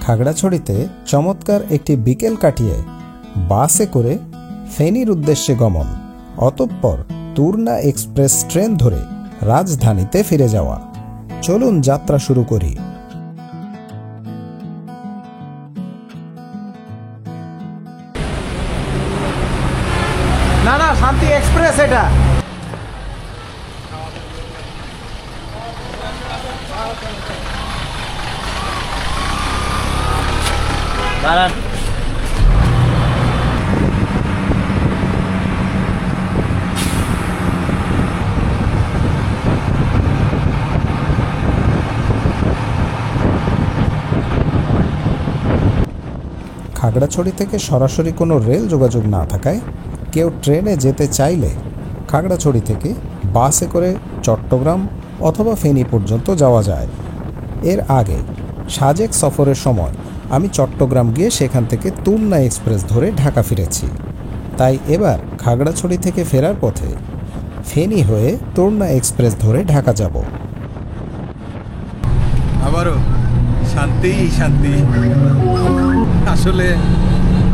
খাগড়াছড়িতে চমৎকার একটি বিকেল কাটিয়ে বাসে করে ফেনীর উদ্দেশ্যে গমন, অতঃপর তুর্না এক্সপ্রেস ট্রেন ধরে রাজধানীতে ফিরে যাওয়া। চলুন যাত্রা শুরু করি। না না, শান্তি এক্সপ্রেস এটা। দাঁড়ান, খাগড়াছড়ি থেকে সরাসরি কোনো রেল যোগাযোগ না থাকায় কেউ ট্রেনে যেতে চাইলে খাগড়াছড়ি থেকে বাসে করে চট্টগ্রাম অথবা ফেনী পর্যন্ত যাওয়া যায়। এর আগে সাজেক সফরের সময় আমি চট্টগ্রাম গিয়ে সেখান থেকে তুর্না এক্সপ্রেস ধরে ঢাকা ফিরেছি। তাই এবার খাগড়াছড়ি থেকে ফেরার পথে ফেনী হয়ে তুর্না এক্সপ্রেস ধরে ঢাকা যাব। আবারও শান্তি শান্তি। আসলে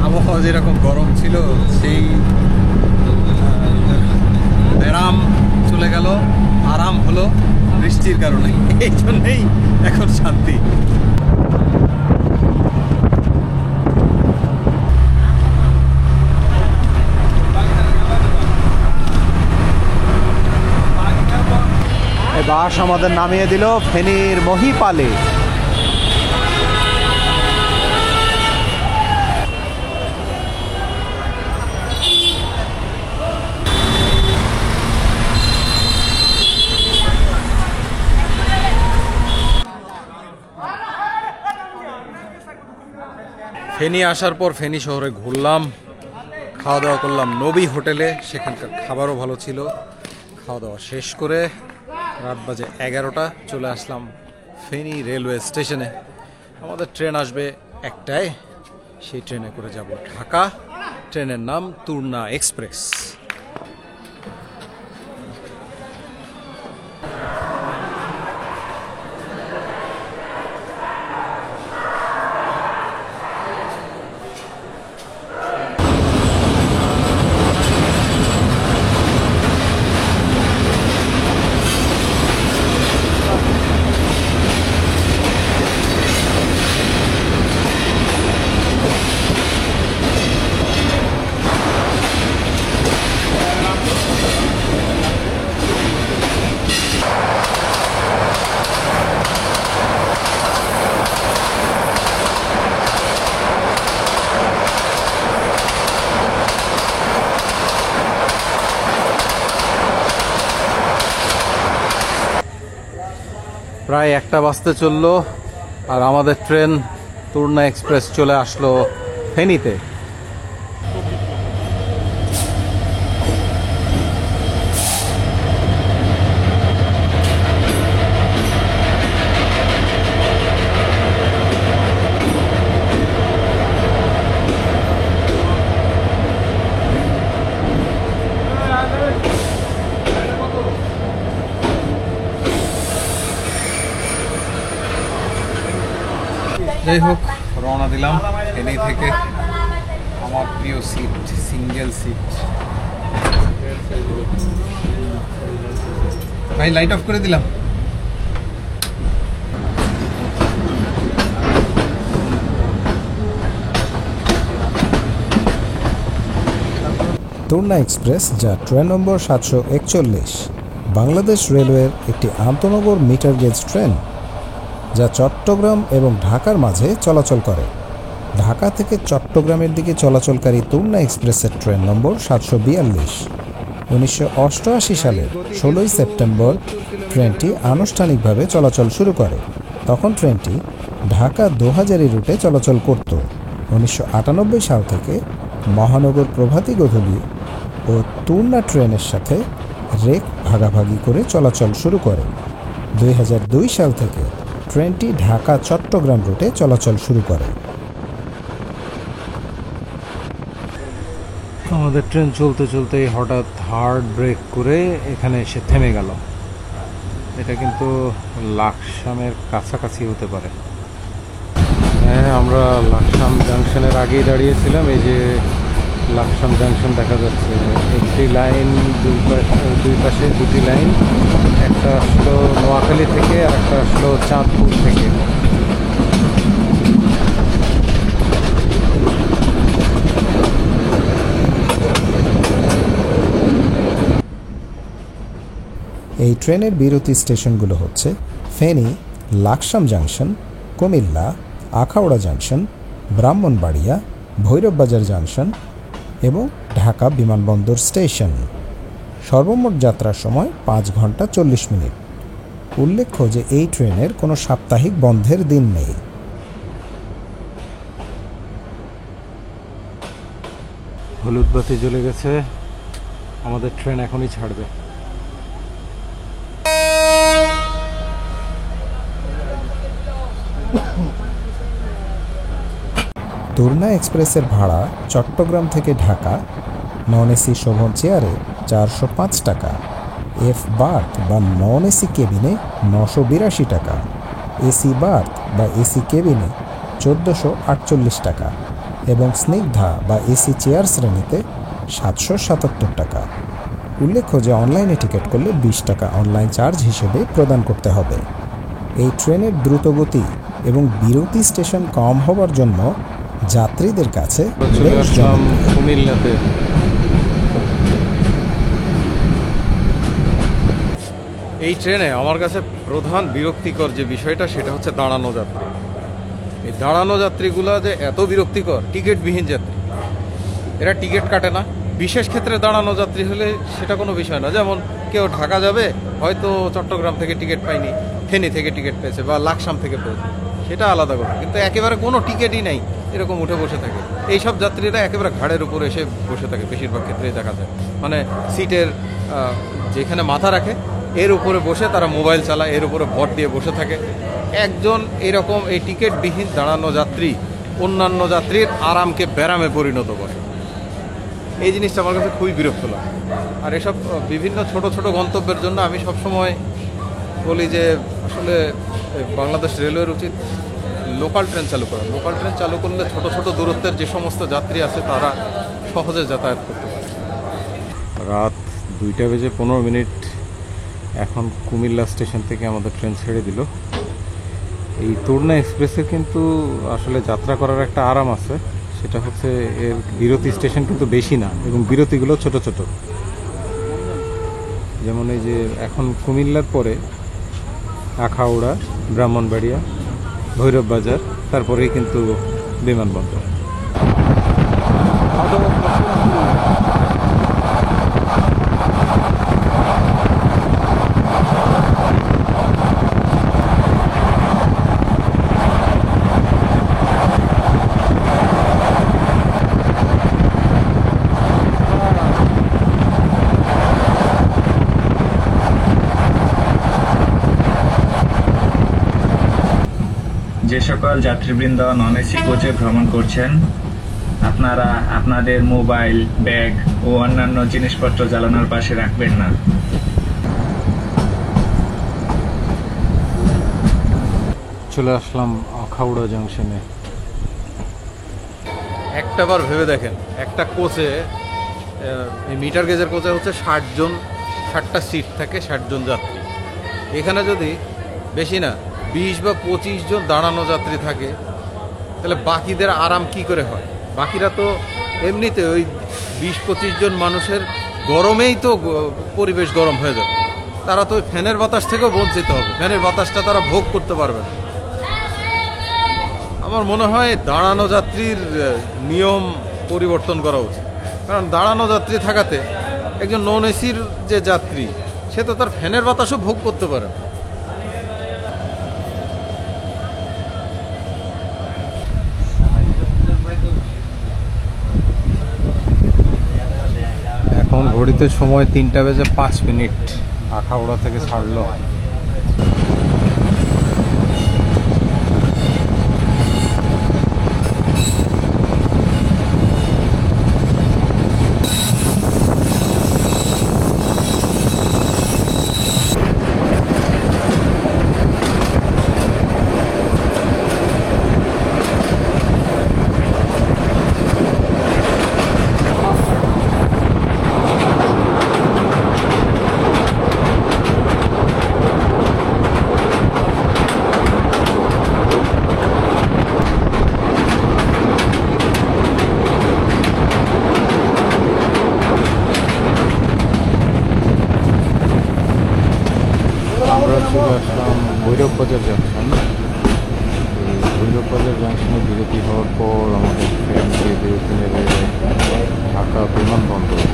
আবহাওয়া যেরকম গরম ছিল, সেই আরাম চলে গেল, আরাম হলো বৃষ্টির কারণে। এই জন্যেই এখন শান্তি। বাস আমাদের নামিয়ে দিল ফেনীর মহিপালে। ফেনী আসার পর ফেনী শহরে ঘুরলাম, খাওয়া দাওয়া করলাম নবী হোটেলে। সেখানকার খাবারও ভালো ছিল। খাওয়া দাওয়া শেষ করে রাত বাজে 11টা, চলে আসলাম ফেনী রেলওয়ে স্টেশনে। আমাদের ট্রেন আসবে একটায়, সেই ট্রেনে করে যাব ঢাকা। ট্রেনের নাম তুর্না এক্সপ্রেস। প্রায় 1টা বাজতে চললো, আর আমাদের ট্রেন তুর্না এক্সপ্রেস চলে আসলো ফেনীতে। যাই হোক, রওনা দিলাম ফেনী থেকে। আমার প্রিয় সিট, সিঙ্গেল সিট। ভাই লাইট অফ করে দিলাম। তুর্না এক্সপ্রেস, যা ট্রেন নম্বর 741, বাংলাদেশ রেলওয়ের একটি আন্তনগর মিটার গেজ ট্রেন, যা চট্টগ্রাম এবং ঢাকার মাঝে চলাচল করে। ঢাকা থেকে চট্টগ্রামের দিকে চলাচলকারী তুর্না এক্সপ্রেসের ট্রেন নম্বর 742। 1988 সালের 16 সেপ্টেম্বর ট্রেনটি আনুষ্ঠানিকভাবে চলাচল শুরু করে। তখন ট্রেনটি ঢাকা দোহাজারী রুটে চলাচল করত। 1998 সাল থেকে মহানগর প্রভাতী গধূলি ও তুর্না ট্রেনের সাথে রেক ভাগাভাগি করে চলাচল শুরু করে। 2002 সাল থেকে ট্রেনটি ঢাকা চট্টগ্রাম রুটে চলাচল শুরু করে। আমাদের ট্রেন চলতে চলতে হঠাৎ হার্ড ব্রেক করে এখানে এসে থেমে গেল। এটা কিন্তু লাকসামের কাছাকাছি হতে পারে। আমরা লাকসাম জাংশনের আগেই দাঁড়িয়েছিলাম। এই যে লাকসাম জাংশন দেখা যাচ্ছে, একটি লাইন দুই পাশে দুটি লাইন, একটা আসলো নোয়াখালী থেকে আর একটা আসলো চাঁদপুর থেকে। এই ট্রেনের বিরতি স্টেশনগুলো হচ্ছে Feni, Laksam junction, Comilla, Akhaura junction, Brahmanbaria, Bhairab Bazar junction এবং ঢাকা বিমানবন্দর স্টেশন। সর্বমোট যাত্রার সময় 5 ঘন্টা 40 মিনিট। উল্লেখ্য যে এই ট্রেনের কোনো সাপ্তাহিক বন্ধের দিন নেই। হলুদ বাতি জ্বলে গেছে, আমাদের ট্রেন এখনই ছাড়বে। তুরনা এক্সপ্রেসের ভাড়া চট্টগ্রাম থেকে ঢাকা নন এসি শোভন চেয়ারে 405 টাকা, এফ বার্থ বা নন এসি কেবিনে 982 টাকা, এসি বার্থ বা এসি কেবিনে 1448 টাকা এবং স্নিগ্ধা বা এসি চেয়ার শ্রেণীতে 777 টাকা। উল্লেখ্য যে অনলাইনে টিকিট করলে 20 টাকা অনলাইন চার্জ হিসেবে প্রদান করতে হবে। এই ট্রেনের দ্রুতগতি এবং বিরতি স্টেশন কম হওয়ার জন্য যাত্রীদের কাছে চলে আসলাম কুমিল্লাতে। এই ট্রেনে আমার কাছে প্রধান বিরক্তিকর যে বিষয়টা সেটা হচ্ছে দাঁড়ানো যাত্রী। এই দাঁড়ানো যাত্রীগুলা যে এত বিরক্তিকর, টিকিটবিহীন যাত্রী, এরা টিকিট কাটে না। বিশেষ ক্ষেত্রে দাঁড়ানো যাত্রী হলে সেটা কোনো বিষয় না, যেমন কেউ ঢাকা যাবে, হয়তো চট্টগ্রাম থেকে টিকিট পায়নি, ফেনী থেকে টিকিট পেয়েছে বা লাকসাম থেকে পেয়েছে, সেটা আলাদা কথা। কিন্তু একেবারে কোনো টিকিটই নাই, এরকম উঠে বসে থাকে এইসব যাত্রীরা, একেবারে ঘাড়ের উপর এসে বসে থাকে। বেশিরভাগ ক্ষেত্রেই দেখা যায়, মানে সিটের যেখানে মাথা রাখে এর উপরে বসে তারা মোবাইল চালায়, এর উপরে ভর দিয়ে বসে থাকে। একজন এরকম এই টিকিটবিহীন দাঁড়ানো যাত্রী অন্যান্য যাত্রীর আরামকে ব্যারামে পরিণত করে। এই জিনিসটা আমার কাছে খুবই বিরক্ত লাগে। আর এসব বিভিন্ন ছোট ছোট গন্তব্যের জন্য আমি সবসময় বলি যে আসলে বাংলাদেশ রেলওয়ের উচিত লোকাল ট্রেন চালু করা। লোকাল ট্রেন চালু করলে ছোট ছোট দূরত্বের যে সমস্ত যাত্রী আছে তারা সহজে যাতায়াত করতে পারে। রাত 2:15 এখন কুমিল্লা স্টেশন থেকে আমাদের ট্রেন ছেড়ে দিল। এই তুরনা এক্সপ্রেসের কিন্তু আসলে যাত্রা করার একটা আরাম আছে, সেটা হচ্ছে এর বিরতি স্টেশন কিন্তু বেশি না এবং বিরতিগুলো ছোট ছোট। যেমন এই যে এখন কুমিল্লার পরে আখাউড়া, ব্রাহ্মণবাড়িয়া, ভৈরববাজার, তারপরেই কিন্তু বিমানবন্দর। যে সকল যাত্রীবৃন্দ নন এসি কোচে ভ্রমণ করছেন, আপনারা আপনাদের মোবাইল, ব্যাগ ও অন্যান্য জিনিসপত্র জ্বালানোর পাশে রাখবেন না। চলে আসলাম আখাউড়া জাংশনে। একটাবার ভেবে দেখেন, একটা কোচে, এই মিটার গেজের কোচে হচ্ছে 60টা সিট থাকে, 60 জন যাত্রী। এখানে যদি বেশি না 20 বা 25 জন দাঁড়ানো যাত্রী থাকে, তাহলে বাকিদের আরাম কি করে হয়? বাকিরা তো এমনিতে ওই 20-25 জন মানুষের গরমেই তো পরিবেশ গরম হয়ে যাবে। তারা তো ফ্যানের বাতাস থেকেও বঞ্চিত হবে, ফ্যানের বাতাসটা তারা ভোগ করতে পারবে না। আমার মনে হয় দাঁড়ানো যাত্রীর নিয়ম পরিবর্তন করা উচিত। কারণ দাঁড়ানো যাত্রী থাকাতে একজন নন এসির যে যাত্রী, সে তো তার ফ্যানের বাতাসও ভোগ করতে পারে। এখন ঘড়িতে সময় 3:05। আখাউড়া থেকে ছাড়লো। চলে আসলাম ভৈরব বাজার জাংশন। ভৈরব বাজার জাংশনে বিরতি হওয়ার পর আমাদের ট্রেনকে বিরতি নেবে ঢাকা বিমানবন্দর।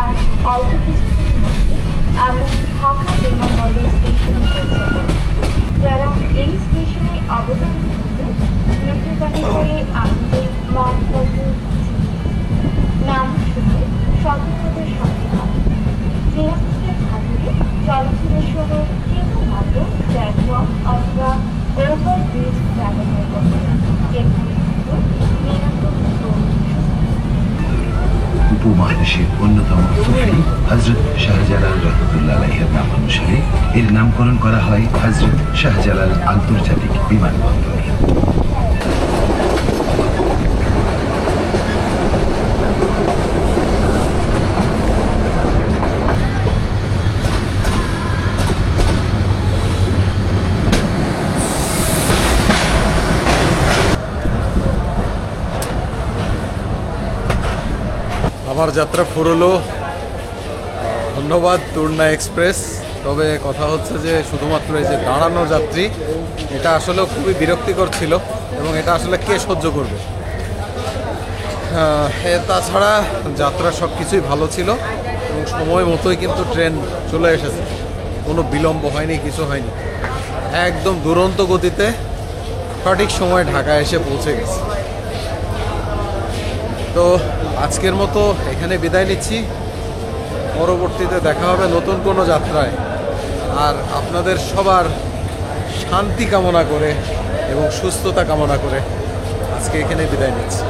আর অল্প কিছুক্ষণের মধ্যে আমরা ঢাকা বিমানবন্দর স্টেশনে পৌঁছাবো। যারা এই স্টেশনে অবতরণ করবে মৃত্যুবাণী করে আমাদের মানপত্র নাম শুনে সতর্কতার সঙ্গে হবে। নিরাপত্তার খাতিরে চলাচলের সময় কেউ নাটক প্ল্যাটফর্ম অথবা ওভারব্রিজ ব্যবহার করবে। যেখানে নিরাপদ উপমহাদেশের অন্যতম সুফি হজরত শাহজালাল রহমতুল্লাহ আলাইহির নাম অনুসারে এর নামকরণ করা হয় হজরত শাহজালাল আন্তর্জাতিক বিমানবন্দর। আমার যাত্রা ফুরলো। ধন্যবাদ তুর্না এক্সপ্রেস। তবে কথা হচ্ছে যে শুধুমাত্র এই যে দাঁড়ানো যাত্রী, এটা আসলে খুবই বিরক্তিকর ছিল এবং এটা আসলে কে সহ্য করবে। তাছাড়া যাত্রা সব কিছুই ভালো ছিল এবং সময় মতোই কিন্তু ট্রেন চলে এসেছে, কোনো বিলম্ব হয়নি, কিছু হয়নি। একদম দুরন্ত গতিতে সঠিক সময় ঢাকা এসে পৌঁছে গেছে। তো আজকের মতো এখানে বিদায় নিচ্ছি। পরবর্তীতে দেখা হবে নতুন কোনো যাত্রায়। আর আপনাদের সবার শান্তি কামনা করে এবং সুস্থতা কামনা করে আজকে এখানে বিদায় নিচ্ছি।